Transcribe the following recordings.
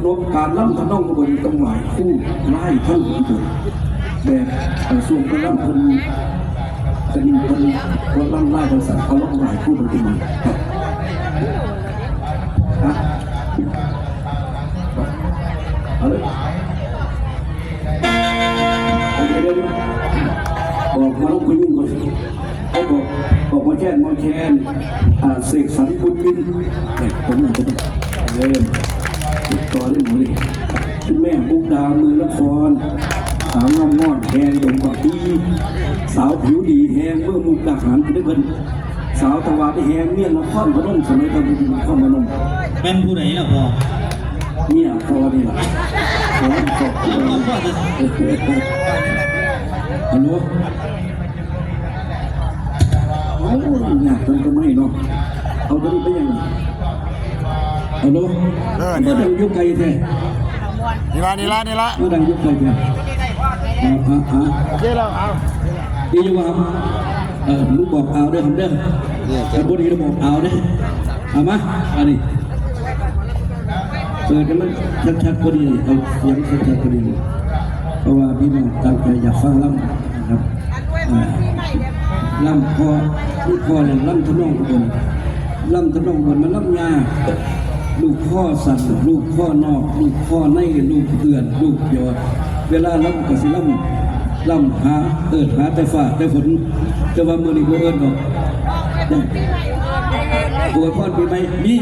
นบการล่ำทำนองกระบวนต้องหลายคู่ไล่ท่านผู้ชมแบบส่วนกระล่ำคนคนล่ำไล่ภาษาเขาล่ำหลายคู่เป็นตัวมันเอาเลยบอกมาลูกคุณยุ่งก่อนเขาบอกมาแช่เสกสรรพุทธินผมจะเริ่มติดต่อได้หมดเลยคุณแม่บุกดามือนครสาวน้องมอดแหงดงกว่าที่สาวผิวดีแหงเมื่อมุกดาหารได้เพิ่นสาวตะวันแหงเมียนครพนมสมัยตอนเป็นข้ามนมเป็นผู้ใดล่ะพ่อเนี่ยพอนี่แหละขอขอบคุณฮัลโหลอยากมันก็ไม่เนาะเอาตัวนี้ไปยังฮัลโหลเมื่อดังยุคไกลแท้นี่ละเมื่อดังยุคไกลแท้โอเคแล้วเอาดีจังวะลูกบอกเอาเด้อทำเด้อแต่พวกนี้เราบอกเอาเด้อเอามาอันนี้เปิดกันมันชัดๆพอดีเอาเสียงชัดๆพอดีเพราะว่าพี่น้องตั้งใจอยากฟังล่ำนะครับล่ำพอลูกพ่อเนี่ยล่ำทะนองบนล่ำทะนองบนมันล่ำยาลูกพ่อสั่นลูกพ่อนอกลูกพ่อในลูกเตือนลูกยอดเวลาล่ำก็สิล่ำหาหาแต่ฝ่าแต่ฝนแต่ว่ามือนี่โบเอิญบอกโบพ่อปีใหม่มี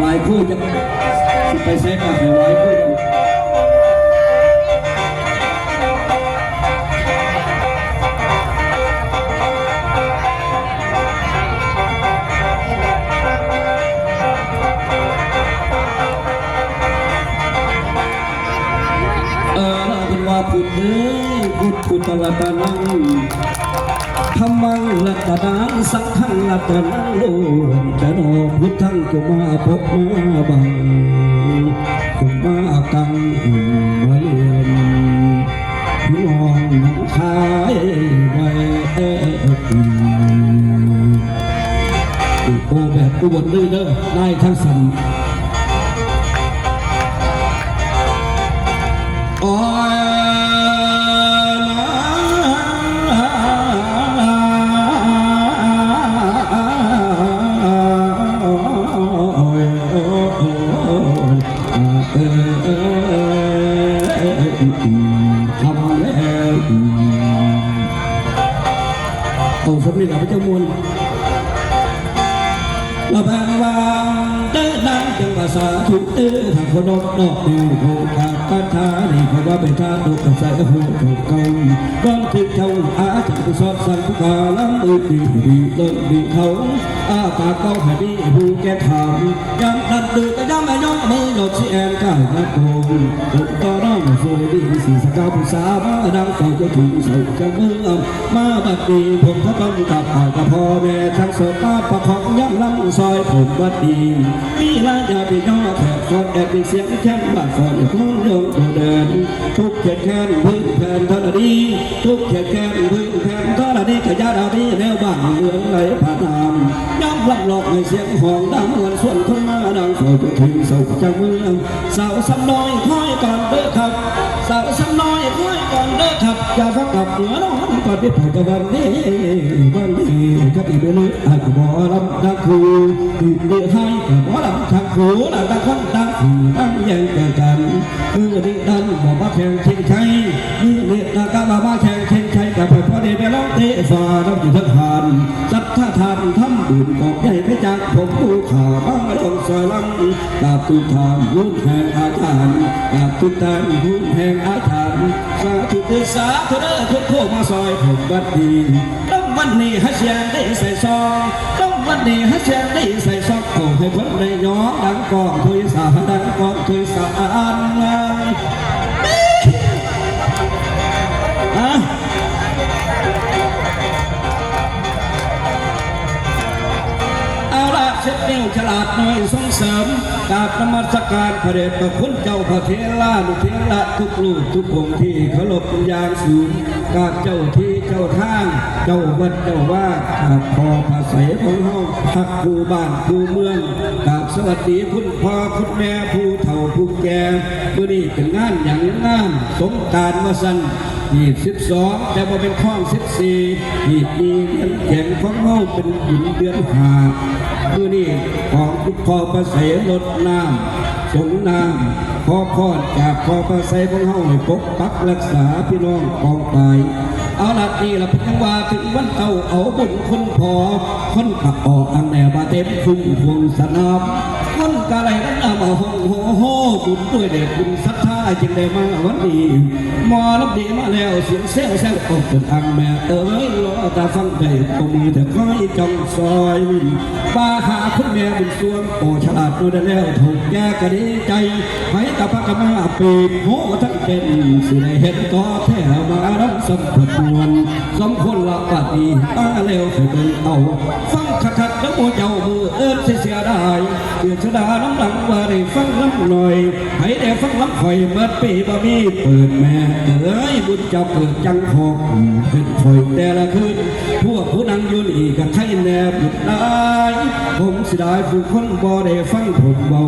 หลายคู่จะไปใช้กับหลายคู่เป็นว่าพุทธพุทธรัตนังธรรมังรัตนังสังฆังรัตนังโลจะนอพุทธังจงมาพบมาบังจงมากังมาเลียนพี่น้องน้องชายไว้โอ้แบบอุบลเลยเด้อได้ทั้งสันสมเด็จพระเจ้ามวลเราพาวางเดินดังจังภาษาทุกทางคนนอกดูโหขาดปัญหาในคำว่าเป็นท่าตุกใส่หัวถูกเการ้องถึงเท่าอาจารย์สอบสั่งผู้ขาล้ำมือดีเลิศดีเขาปากเก้าให้ดีผู้แก่ถามยังดันดื้อแต่ยังไม่ย่อมือหยดเสียงก้าวนักโกงถูกต่อน้องสวยดีสีสกาวผู้สาวมาดังเก่าจะถูกเสาจังมือมาบัดดีผมถ้าต้องกับอายกับพ่อแม่ทั้งสดมาประคองย้ำล้ำซอยผมบัดดีมีลายาพี่น้องแถบฟอนแอบเสียงแค่นบาดฟอนทุ่งโยงตัวเดินทุกเขียนแค้นพึ่งแผ่นทนดีทุกเขียนแค้นพึ่งแผ่นทนดีขยะดาวดีแนวบ้านเมืองไหลผ่านน้ำย้ำลำหลอกให้เสียงห้องดังเหมือนส่วนคนมาดังโผล่จะถึงเสาจังเมืองสาวซ้ำน้อยค่อยก่อนเด้อครับสาวซ้ำน้อยค่อยก่อนเด้อครับอย่าฟังกับเหนือนอนก่อนที่ผ่านกับวันนี้กับอีเบลุอาจบ่ลำดังคูอีเดือดให้กับบ่ลำทักคูดังตะควันดังผีดังแย่งกันคือดีดันบอกว่าแข่งเชียงชัยนี่เด็กนักการมาแข่งเชียงชัยกับพ่อเด็กไปร้องเตะฟ้าน้ำจิตทหารจับท่าทานทำบุญบอกใหญ่ไปจากผมผู้ข่าบ้างไม่ต้องซอยลำดาบตุทานหุ้นแห่งอาถรรพ์ดาบตุทานหุ้นแห่งอาถรรพ์สาธุเดชาเธอเด้อทุกโคมาซอยผมบัดดีต้องวันนี้ให้เสียงได้ใส่ซองต้องวันนี้ให้เสียงได้ใส่ซองโอ้ให้คนในย้อนดังก่อนทุยสาดังก่อนทุยสาอันเ ช็ดเลี้ยวฉลาดหน่อยส่งเสริมกราบนมัสการพระเดชพระคุณเจ้าพระเทรานุเทระทุกลูกทุกองค์ที่เคารพเป็นอย่างสูงกราบเจ้าที่เจ้าทางเจ้าวัดเจ้าว่ากราบพอพระใสของห้องพักผู้บ้านผู้เมืองกราบสวัสดีคุณพ่อคุณแม่ผู้เฒ่าผู้แก่เมื่อนี้เป็นงานอย่างงามสงกรานต์มาสั่น12แต่ว่าเป็นข้อง14ที่มีเดือนแข่งของเฮาเป็นหญิงเดือน5คือนี่ของคุณพ่อประเสริฐลดน้ำสงน้ำขอพรจากพ่อประเสริฐของเฮาให้ปกปักรักษาพี่น้องกองไปเอาละนี่ละเป็นว่าถึงวันเอาบุญคนพอคนขับออกอันแนวบาเต็มฟุ้งพวงสนามคนกะไรนั้นเอามาห้องโหบุญด้วยเด็กบุญศรัทธาจึงได้มาวันนี้มอรับดีมาแล้วเสียงเซลแซงออกเป็นอังแม่รอตาฟังได้ก็มีแต่คอยจ้องซอยป้าหาคุณแม่บุญสวงโอฉลาดดูได้แล้วถูกแก่ก็ดีใจให้กับพระกมาปีนโหทั้งเป็นสิได้เห็นก็แท้มารับสัมผัสมวลสมคนละปฏิป้าแล้วเคยเป็นเอาฟังขัดแล้วโมเจ้ามือเสียได้เดือดชดาน้ำหลังว่าได้ฟังน้ำหน่อยให้ได้ฟังล้ำคอยเมื่อปีบ่มีเปิดแม่บุญเจ้าเกิดจังพอกเป็นคอยแต่ละคืนพวกผู้นั่งยืนอีกกับใครแนบหยุดได้ผมสิได้ผู้คนบ่ได้ฟังผมเบา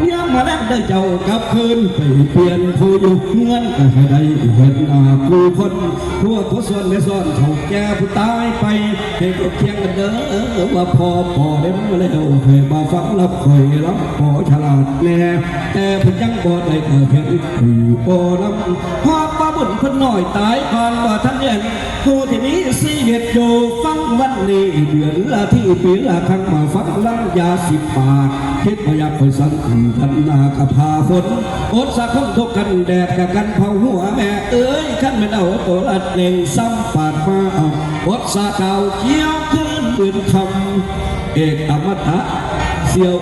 ย่ามาแล้วได้เจ้ากลับคืนไปเปลี่ยนผู้อยู่เงื่อนก็ให้ได้เห็นหน้าผู้คนพวกผู้ส่วนไม่ซ่อนเขาแก่ผู้ตายไปให้ก็เทียงกันเด้อว่าพอได้มาแล้วให้มาฟังรับคอยรับพอฉลาดแน่แต่เพิ่นยังบ่ได้เกิดเพียงอีกปีโอ้ลำพอป้าบุญเพิ่นหน่อยตายก่อนว่าท่านเรียนผู้ที่นี้สิเหตุอยู่ฟังวันนี้เดือนละที่ปีละครั้งมาฟังลำยา10 ปากคิดพยากคอยสั่งทันนากระพาฝนอดสักคนทุกกันแดดกับกันเผาหัวแม่ขั้นไม่เอาตัวละเน่งซ้ำปาดมาอดสาเก่าเกี่ยวขึ้นเดือนคำเอกอมตะเสี่ยว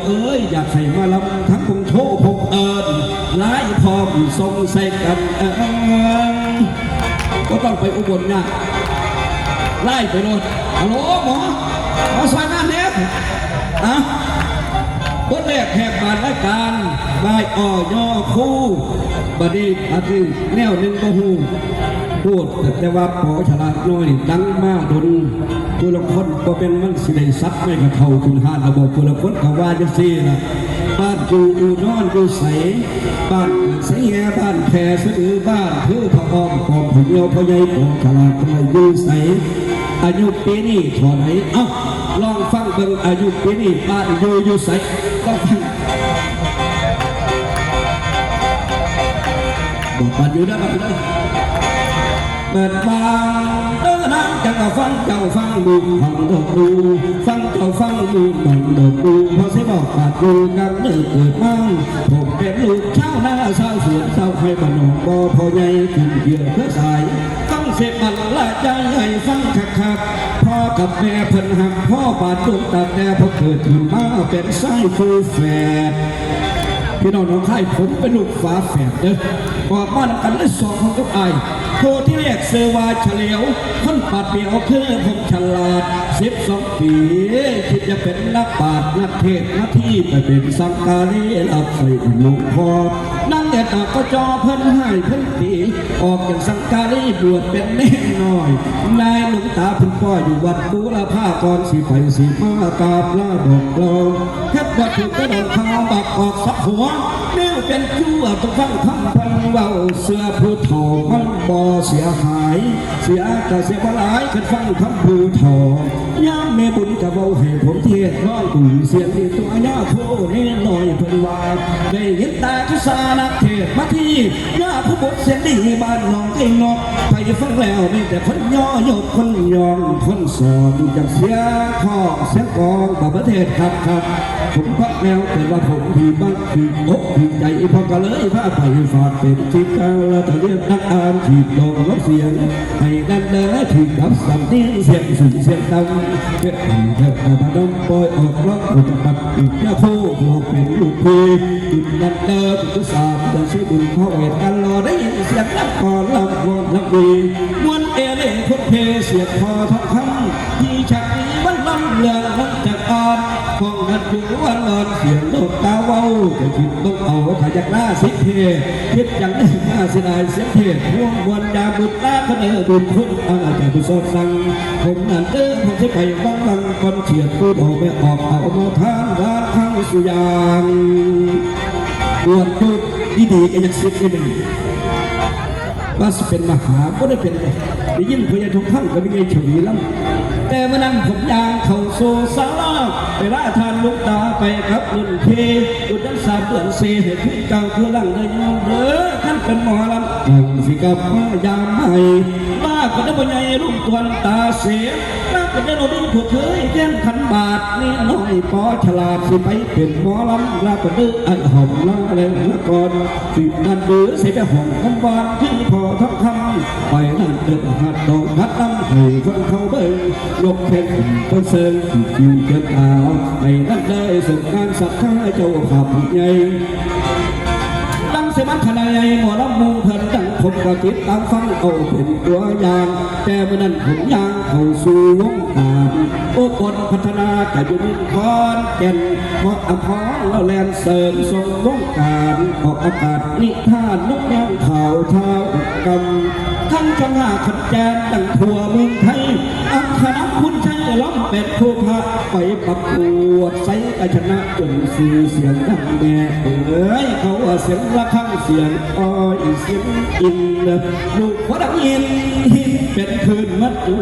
อยากให้มาลำทั้งคงโชว์พกหลายพร้อมทรงใส่กันก็ต้องไปอุบลนะไล่ไปโน่นฮัลโหลหมอสายงานเน็ตบทแรกแหกบานรายการลายย่อคู่บดีแนวหนึ่งก็หูพูดแต่ว่าพอฉลาดน้อยดังมากดนผู้ละคนก็เป็นมันสิได้ซัดไม่กระเท่าคุณหาระบบผู้ละคนเขาว่าจะซีนะบ้านอยู่นอนอยู่ใสบ้านใสแง่บ้านแพรสะดือบ้านเพื่อพระอ้อมของผู้เดียวพระใหญ่พอฉลาดทำไมอยู่ใสอายุปีนี้เท่าไหร่ลองฟังเบิ่งอายุปีนี้บ้านอยู่ใสต้องฟังบอกบ้านอยู่ได้บ้านอยู่ได้เปิดบางนั่งจังฟังเจ้าฟังดูฟังดอกดูฟังเจ้าฟังดูบังดอกดูพอสิบอกปากดูกันเกิดมั่งผมเป็นลูกชาวนาชาวสวนชาวไร่บ้านนอกบ่พอใหญ่ขึ้นเกี่ยวเพื่อสายต้องเสพมันละใจให้ฟังคักพ่อกับแม่เพิ่นหักพ่อบาดลูกตัดแน่พอเกิดขึ้นมาเป็นไส้ฟูแฝดพี่น้องน้องไข่ผมเป็นลูกฝาแฝดเด้อบอกมากันเลยสองคนกับไอโคที่เรียกเซวาเฉลียวคนปัดเปียวคือผมฉลาด12 ปีคิดจะเป็นนักปราชญ์นักเทศนักที่ไปเป็นสังการีรับใส่หลวงพ่อนั่งเด็ดตาก็จอเพิ่นให้เพิ่นตีออกจากสังการีบวชเป็นเน่น้อยนายหลวงตาเพิ่นพ่ออยู่วัดบูรพาก่อนสิไปสิมากราบลาบอกกลองแค่วัดถูกกระโดดข้าวบักออกสับหัวแนวเป็นชั่วต้องฟังคำพันเบาเสื้อผู้ทอมันบ่เสียหายเสียแต่เสียบ่หลายคันฟังคำผู้ทอย่ามแม่บุญกับเบาให้ผมเทศร้อยกุ่เสียงที่ตัวย่าโคนี่หน่อยเพิ่นว่าได้ยินแต่ทุสานักเทศมาที่ย่าผู้บดเสียงดีบ้านน้องเองนอกไปฟังแล้วมีแต่คนย่อยกคนยองคนสอนจากเสียข้อเสียงกองต่างประเทศครับผมพักแล้วแต่ว่าผมดีบ้างคืออกดีใจพอกันเลยพาไปฝากเป็นที่กลางแล้วแต่เรียกนักอ่านขีดดองรับเสียงให้นั่นเดินถีบกับสัมเนียงเสียงสูงเสียงดังเกิดเถิดมาดมปล่อยออกร้องอุตบัดอีกยาโคบอกเป็นลูกพีอีกนั่นเดินทุกสามจะช่วยบุญพ่อเวทกันรอได้ยินเสียงนักก่อนลำวงลำดีมวนเอเล่พุทธเพเสียงพอทองคำที่ชักวันลำเลืองวันจากอ่อนของนัด อยู่วันนอนเสียงโลกตาเว้าแต่คิดต้องเอาขยักหน้าสิเทคิดอย่างได้หน้าเสียดายเสียเทพวงวันยาบุตรตาก็เดินบุญคุณอาจจะผู้สดสั่งผมนั่นเดินผมจะไปบ้างคนเฉียดพูดออกไม่ออกเอามาทานร้านข้างสุยางปวดพูดดีๆก็ยังสิบนิดหนึ่งว่าสิเป็นมหาก็ได้เป็นเลยได้ยินพญาทุกข้างก็ไม่ไงฉวีล้ำแต่เมื่อนั้นผมยางเข้าโซซาลาไปล่าทานลูกตาไปครับรุ่นเพอุดดันสามเดือนเซให้ขึ้นเก่าเพื่อหลังเลยยอมเด้อท่านเป็นหมอลำยังสิกับมายามใหม่บ้าก็ได้ปัญญาลูกตวนตาเสียบ้าก็ได้เราดิ้นถูกเคยแย่งขันบาทนี่น้อยปอฉลาดสิไปเป็นหมอลำลาก็ดื้อไอ้หอมละอะไรละก่อนสินั่นเดื้อเสียไปห้องคำวานที่พอทั้งคำไปนั่นเดินหัดดอกหัดลำให้คนเขาเบิ่งยกแขนไปเซิงอยู่เกินเอาไปนั่นเลยส่งงานสัตว์ข้าเจ้าขับใหญ่ตั้งเสมัครใหญ่หมอลำมูเพิ่นดังผมก็ติดตามฟังเอาเป็นตัวอย่างแต่เมื่อนั้นผมย่างเข้าสู่วงการโอ้คนพัฒนาแต่อยู่นิคอนแก่นเพราะอภรเราแลนเสริมทรงวงการออกอากาศนิทานนกย่างข่าวเท้ากำทั้งจังหวะขัดแจนดังทั่วเมืองไทยอัครคุณชัยล้อมเป็ดผู้พระไปประกวดใส่ไอชนะจนสื่อเสียงดังแม่เอ้ยเขาว่าเสียงระฆังเสียงอ้อยเสียงอินลูกหัวดังอินเป็นคืนมัดตัว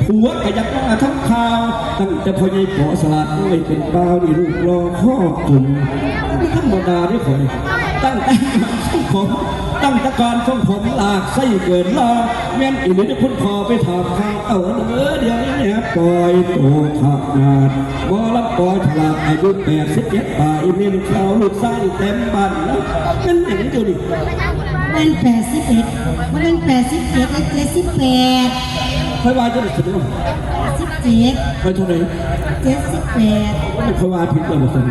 ผัวก็ยักมาทั้งข่าวตั้งแต่พอใหญ่ปอสลัดไม่เป็นเบาดีลูกรอข้อจุ่มไม่ธรรมดาด้วยคนตั้งแต่ผมตั้งแต่ก่อนของผมหลากไส้เกินรอแม่นอีนี่คุณพอไปถามข่าวเอาเดี๋ยวนี้เนี่ยปล่อยโตขาดงานมอรับปล่อยฉลาดอายุ87ปีอีนี่ลูกสาวลูกไส้เต็มบ้านแล้วนั่นอย่างนี้ดูดิเป็น81มันเป็น87เป็น78ค่อยว่าจะได้สุดหรอ17ค่อยเท่าไหร่78ไม่ค่อยว่าผิดเลยหมดเลย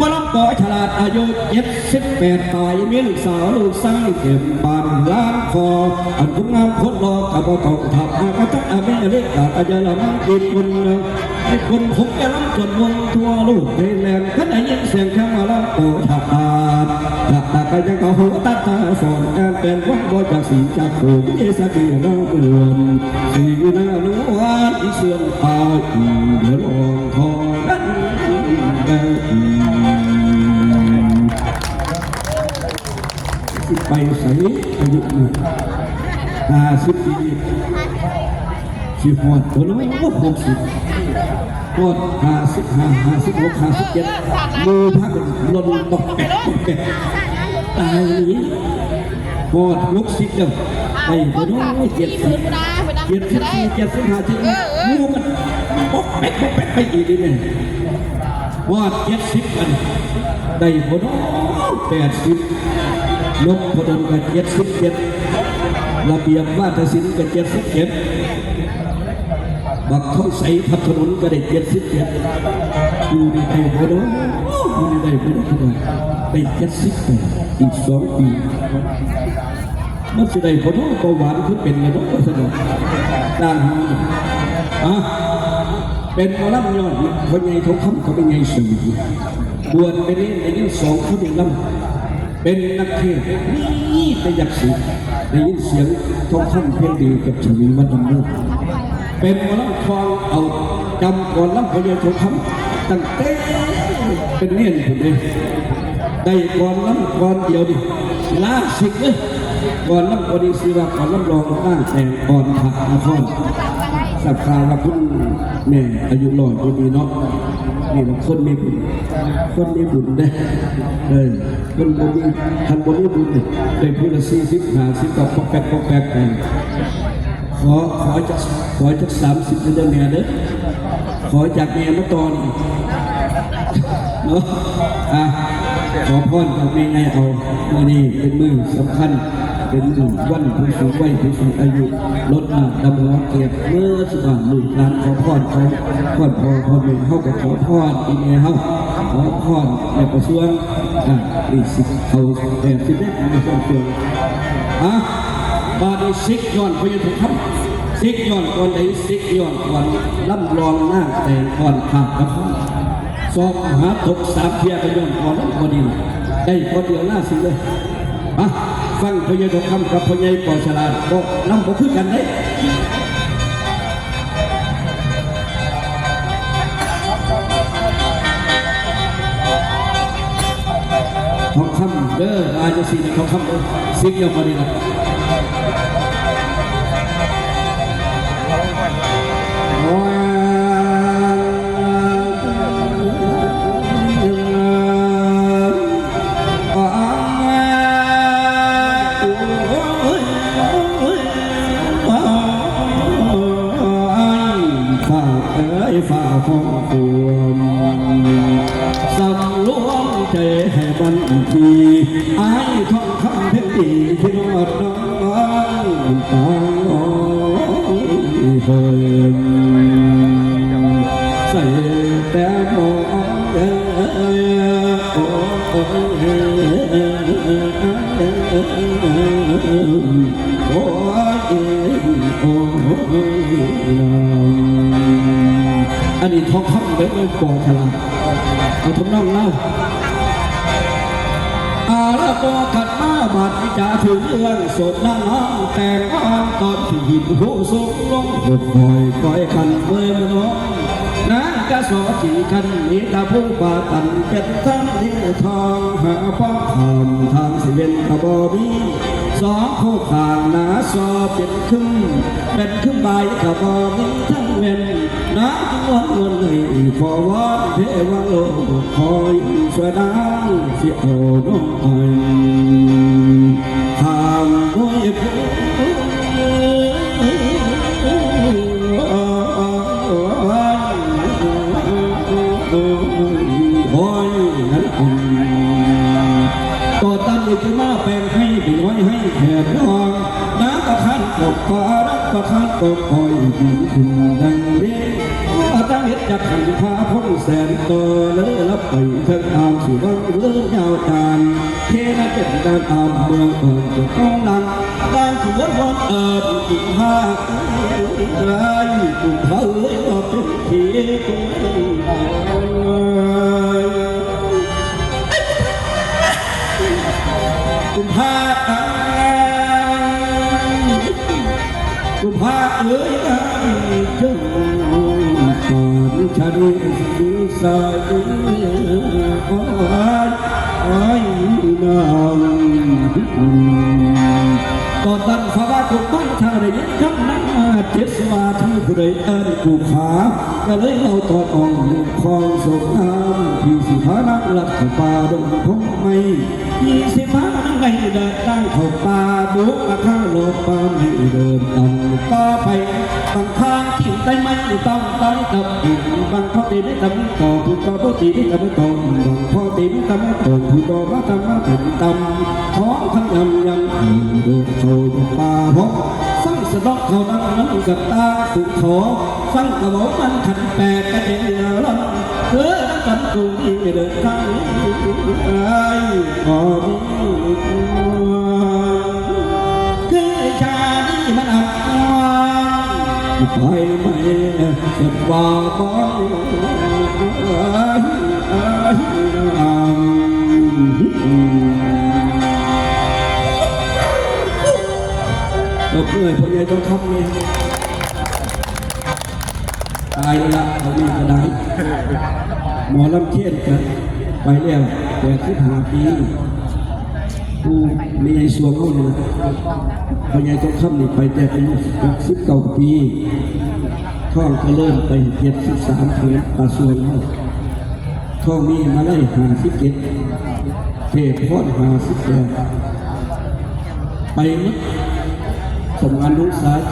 มอรับปล่อยฉลาดอายุ78ปีอีนี่ลูกสาวลูกไส้เต็มบ้านล้างคออันคุณงามคนรอกับบ่ต้องทับก็ต้องอาเมริกาอาจจะละมั่งกินคนให้คนผมจะล้ำจนวงทั่วโลกในแหลมขณะยินเสียงแค่มาแล้วโอ้ฉลาดก็ยังเอาหัวตาตาสอนการเป็นวัดบ่จากสีจากโขงเอสกีน้องเอือนสีหน้าหนูหวานอีเสื่อมตาอีเดือดร้อนทองนั้นไปใส่อายุหนึ่ง50 ปีสิหอดตัวน้อย60หอด55 56 57มือพักลนตกแปะตายนี้หอด60แล้วไปตัวน้อย74 75งูมันปกแปะไปอีกนี่หอด70กันได้ตัวน้อย80ลบพอดนกัน77ระเบียบวาทศิลป์กัน77บักเขาใส่พับถนนก็ได้77อยู่ในไทยพอดนอยู่ในไทยพอดนที่ไหนได้78อีก2 ปีมันจะได้พอดนก็หวานคือเป็นไงบ้างก็สนุกด้านนี้เป็นมอลำยอดคนใหญ่ทองคำเขาเป็นไงสูงบวชไปเล่นในนี้2เขาเป็นลำเป็นนักเทศนี่แต่อยากสิได้ยินเสียงทองคำเพียงดีกับชวีวันดำเนินเป็นมอลำคลองเอาจำก่อนลำเขาเรียกทองคำตั้งแต่เป็นเนียนผมเองได้ก่อนลำก่อนเดียวดิล่าสิกเลยก่อนลำก่อนดีสิว่าก่อนลำรองร่างแต่ก่อนผักอาคอนสักคราว่าคุณแม่อายุ100ปีเนาะนี่เราคนมีบุญได้คนบ่มีทันบ่มีบุญได้พูดละ40 50กับปอกแปกไปขอจาก30เดือนแม่เด้อขอจากแม่มาตอนเนาะขอพรจากแม่ไงเอามื้อนี้เป็นมื้อสำคัญเป็นวันผู้สูงวัยผู้สูงอายุลดน้ำดำหัวเก็บเมื่อสุขลูกหลานขอพรเขาพ่อแม่เขาก็ขอพรอีแม่เขาขอพรในกระทรวงอีก10เขา80ได้ในส่วนเกี่ยวบาดีซิกย้อนไปยังถูกทำซิกย้อนก่อนไหนซิกย้อนก่อนล่ำรองหน้าแต่ก่อนขาดกระเพาะ สอบหาตกสามเพียกันย้อนก่อนพอดีได้พอเดียวล่าสิเลยมาฟังพญาดกคำกับพญาปอฉลาดบอกน้ำบอกขึ้นกันได้ทองคำเด้ออาจจะสีทองคำเด้อสิ่งเดียวพอดีละฝ่าฟองฟวมสำรวมใจให้บันทีไอ้ทองคำเพชรดีที่นอดน้องตาน้อยเพิ่มใส่แต่มองโอ้อันนี้ทองคำเด็กเลยปอฉลาดเอาทำนองเล่าแล้วก็ขัดมาบาดวิจาถึงเรื่องสดน้ำแต่งอ้อมตอนที่หินโหสูงลงหดคอยคันเมื่อน้องน้ากระสอจีกันนี้ตาผู้ป่าตันเป็นทั้งนิ้วทองหาป้องคำทางสิเวนกระบอบีสองผู้ข่างหนาซอเป็นขึ้นใบกระบอบีทั้งเวนน้าจังหวัดวันนี้พอวัดเทวโลกคอยสวยดังสิโอน้องอ่อยทำด้วยผู้ต่อตันอีกมาแปลงให้ไปน้อยให้แขกน้องน้ำประคันกบฟ้ารักประคันกบคอยดีขึ้นดังเรียว่าตั้งเห็ดจากขันพาพ้นแสนต่อเลยรับไปเถิดตามสู่วังเลื่อนยาวจานเทน่าเป็นการตามเมืองเปิดจะต้องดังการสวนวันเอิบกุ่มผ้าไรกุ่มผ้าเอ๋ยว่าเป็นเขียกุมภากุมภาเอ๋ยจึงก่อนฉันดีสายอ้อยนางก่อนตั้งฟ้าว่ากุมบ้านชาได้ยินคำนั้นมาเจ็ดสมาธิผู้ใดเอิ้นกูขาก็เลยเอาตอนอ่อนคลองสงน้ำที่สิพานักหลักป่าดงพงไม่20 พานักไงเดินตั้งเข้าป่าบุกมาข้างโลกป่าไม่เดินต่ำต่อไปบางทางที่ได้ไม่ต้องตายตับอีกบางพ่อตีไม่ทำต่อผู้ต่อผู้ตีไม่ทำต่อบางพ่อตีไม่ทำต่อผู้ต่อมาทำมาเป็นต่ำท้องทั้งยำเดินโชยป่าพบฟังสะดอกเขานั่งนั้นกับตาสุขขอฟังกระบอกมันขันแปดกระเด็นล้นเพื่อกันกูที่เดินทางไอ้ขอดีคือชาดีมันอับไปไม่สุดว่าบ้านเราเพื่อพอใหญ่ต้องทำเนี่ยตายละเขาไม่ก็ได้หมอลำเทียนกันไปแล้ว85 ปีกูมีไอ้สวงเขาเลยพอใหญ่ต้องทำนี่ไปแต่อายุ19 ปีท้องก็เริ่มไป73 ปีปลาสวงเขาท้องมีมาได้57เทพพอด58ไปมั้ยสมงานลูกสาว73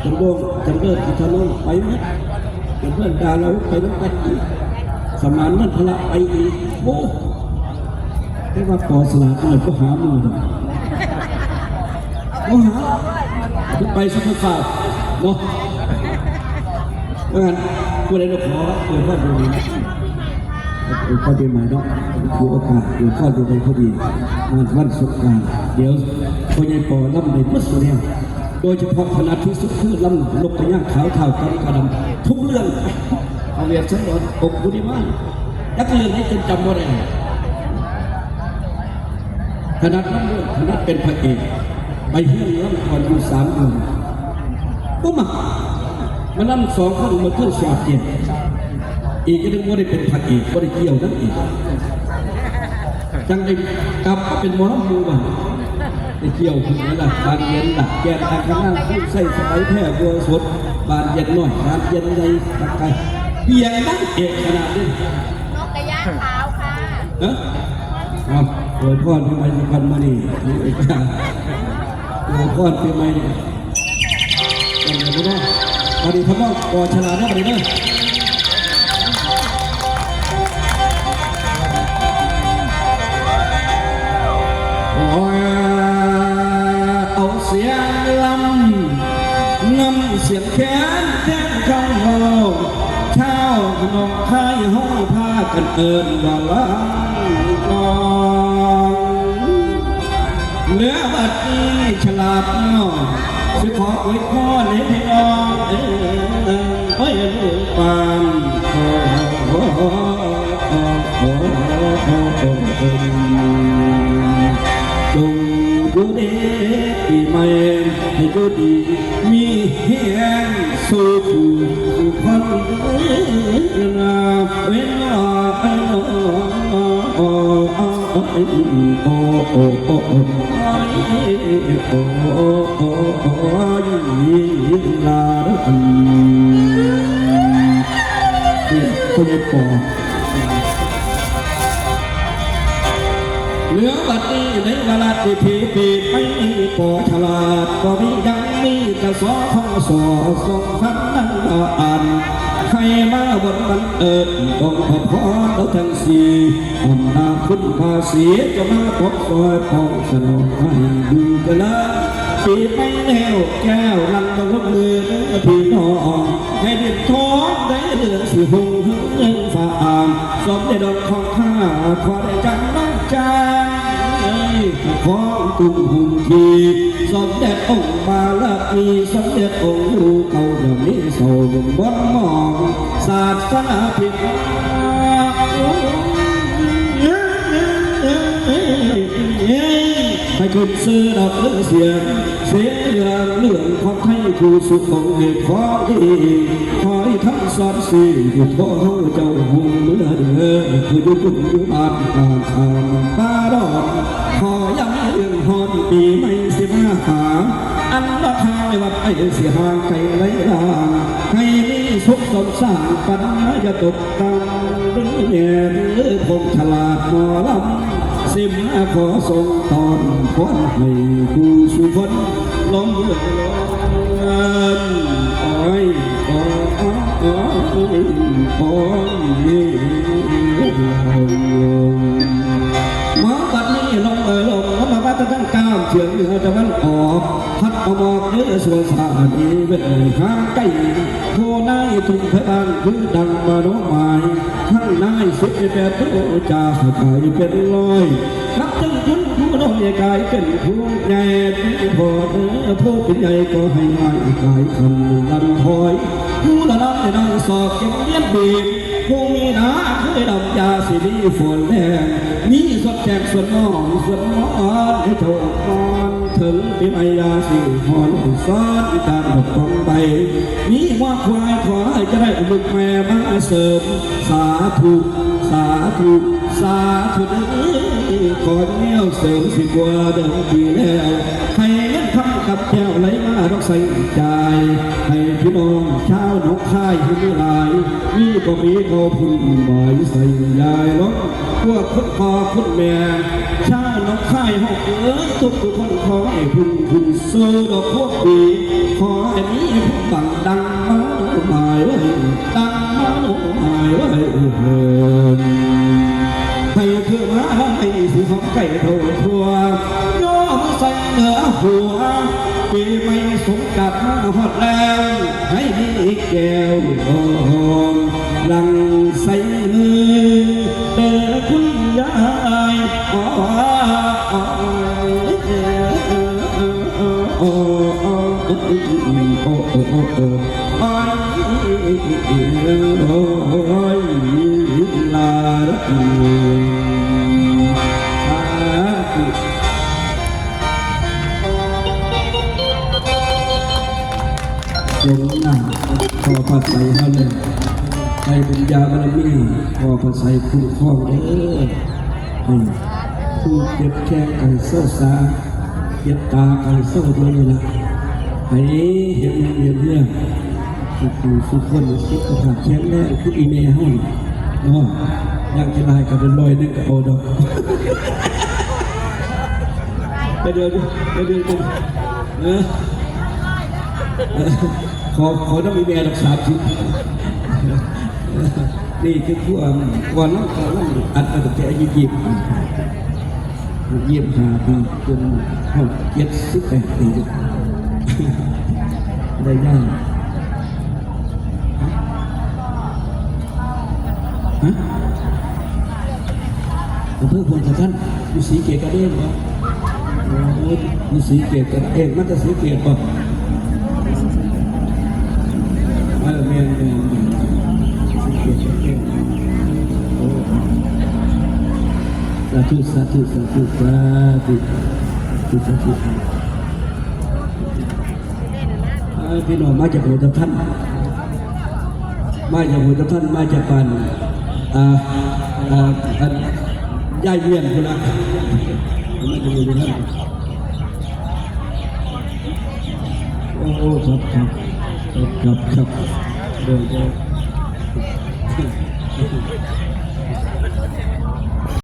จำเริญอิทธนนท์ไปมั้ยจำเริญดาเราไปน้ำไปอีกสมานนั่นพละไปอีกโอ้แต่ว่าปอสลาดเลยก็หามือก็หาขึ้นไปสุดฟ้าเนาะเพราะงั้นผู้ใดเราขอเปิดข้อดูข้อดีใหม่เนาะคือโอกาสเปิดข้อดูไปพอดีงานวันสงกรานต์เดี๋ยวคนใหญ่ปอล่ำในมัสเนี่ยโดยเฉพาะคณะที่สุดคือล่ำลบไปย่างขาวเท่ากันกระดำทุกเรื่องไป เอาเวียนสังวรอกบุญมากนักเรียนนี้จนจำว่าได้ขนาดนั้นด้วยขนาดเป็นพระเอกไปเฮี้ยนแล้วก่อนอยู่3 เดือนก็มานั่ง2 คนมาขึ้นสอบเกียรติอีกก็นึกว่าได้เป็นพระเอกว่าได้เกี่ยวนั่นอีกจังได้กลับมาเป็นหมอลำมูบ้างได้เกี่ยวถึงนั่นแหละบานเย็นหลักแกนทางข้างนั่งขึ้นใส่สบายแพร่บัวสดบานเย็นหน่อยบานเย็นในตะไคร้เพียงนั่งเอกขนาดนี้ นกกระยางขาวค่ะ เนาะเอาโดยพ่อที่ไม่สุพรรณมานี่โดยพ่อที่ไม่นี่กันเลยนะมาดีทำนองก่อฉลาดนะมาดีนะเอาเสียงลำนำเสียงแขนแทนคำเราเช้าขนมไทยห้องผ้ากันเอิญว่าลังกองเหลือบัดนี้ฉลาดน้อยสิขอไว้พ่อในพี่น้องให้ลูกปานจงดูดีปีใหม่ให้ดูดีมีเฮียงสู่ผู้สุพรรณนาเวลาลาดันคนปอเหลือบัดนี้ในเวลาที่ผีปีไม่ปอฉลาดก็มียังมีจะสอท่องสอส่งพันนั่งอ่านใครมาบนบันเอิญต้องขอพรเราทั้งสี่อำนาจคุณภาษีจะมาพบซอยพองสนองให้ดูกันละปีไม่แนวแก้วลังต้องลบมือพี่น้องให้เด็ดท้องได้เดือดสิหงเงินฝาอ่างสมได้ดอกของข้าขอได้จังน้ำใจขอตุ่มหุ่นทีสมเด็จองค์บาลมีสมเด็จองค์รูเก่าอย่างนี้โซ่บนบนมองศาสนาผิดให้ขึ้นซื้อดอกเสียงเสียเรื่องของไทยผู้สุขของเหตุขอดีขอให้ทั้งสอนสี่อยู่ท้องเจ้าหุ่นเมื่อเดือคือยุบยุบอาบอ่านข่าวป้าดอกขอย้ำเรื่องฮอนปีไม่15 หาอันราคาไม่วัดไอ้เสียห่างไกลไรลางให้มีสุขสมสารปัญญาตกตังเนี่ยหรือคงฉลาดหมอลำสิมาขอส่งตอนพรให้กูสุพรรณล้มเลือดอ้อยมาบัดนี้ลงลงมาบัดตั้งก้าวเฉียงเหนือจะมันออกพัดเอาบอกเนื้อส่วนสาดีเป็นข้างใกล้โทนายทุ่งเพชรคือดังมาโน้หมายทั้งนายสุดแปดโตจ่าขายเป็นลอยนับจึงคุณผู้น้อยกายเป็นผู้ใหญ่พอเนื้อผู้เป็นใหญ่ก็ให้หายกายคำลันคอยผู้ละน้ำในนางสอบเก็บเลี้ยงบีบผู้มีหนาเคยดำยาสีดีฝนแดงมีสดแจกส่วนน้องส่วนน้อนให้โถนอนถึงปีใหม่ยาสีหอนซ้อนการหลบกองไปมีว่าควายขอให้จะได้ลูกแม่มาเสริมสาธุสาธุสาธุขอเนี้ยเสริมสิกว่าเดิมปีแล้วให้เงินคำกับแก้วไหลมาดอกใส่ใจให้พี่น้องชาวหนองคายที่มีหลายมีก็มีเขาพุ่นหมายใส่ยายล้มพวกคุณพ่อคุณแม่ชาวหนองคายหกทุกคนขอให้พุ่นสู้ดอกพวกดีขอให้มีผู้บังดังมาหมายไว้ดังมาหมายไว้ให้คือมาให้สิของไก่โถทัวย่อมใส่เหนือหัวปีไม่สงกัดมาหอดแล้วให้มีแก้วหอมหลังใส่มือเดินคุณยายโ โอ้ยลาละสาธุลงหน้าขอพระใส่เฮาเลยใส่บุญญาบารมีขอพระใส่คุ้มครองเด้อผู้เจ็บแข้งไก่เศร้าสาเจ็บตาไก่เศร้าตัวนี้ละให้เห็นเนี่ยสุขคนสุขภาพแข็งแรงคืออีเมลห้องเนาะยังจะลายกับเป็นรอยนึงกับโอดอกไปเดินขอต้องอีเมลรักษาชีวิตนี่คือพวกวันนั้นอัดมาตั้งแต่อายุ25 ปีจน78 ปีได้ย่างอำเภอพลท่านอยู่ศรีเกตกันเองเหรออยู่ศรีเกตกันเองมันจะศรีเกตป่ะแม่ศรีเกตกันเองสาธุพี่น้องมาจากหัวตะท่านมาจากปานย่ายเวียนคนละมาจากหัวตะท่านโอ้ครับเดิน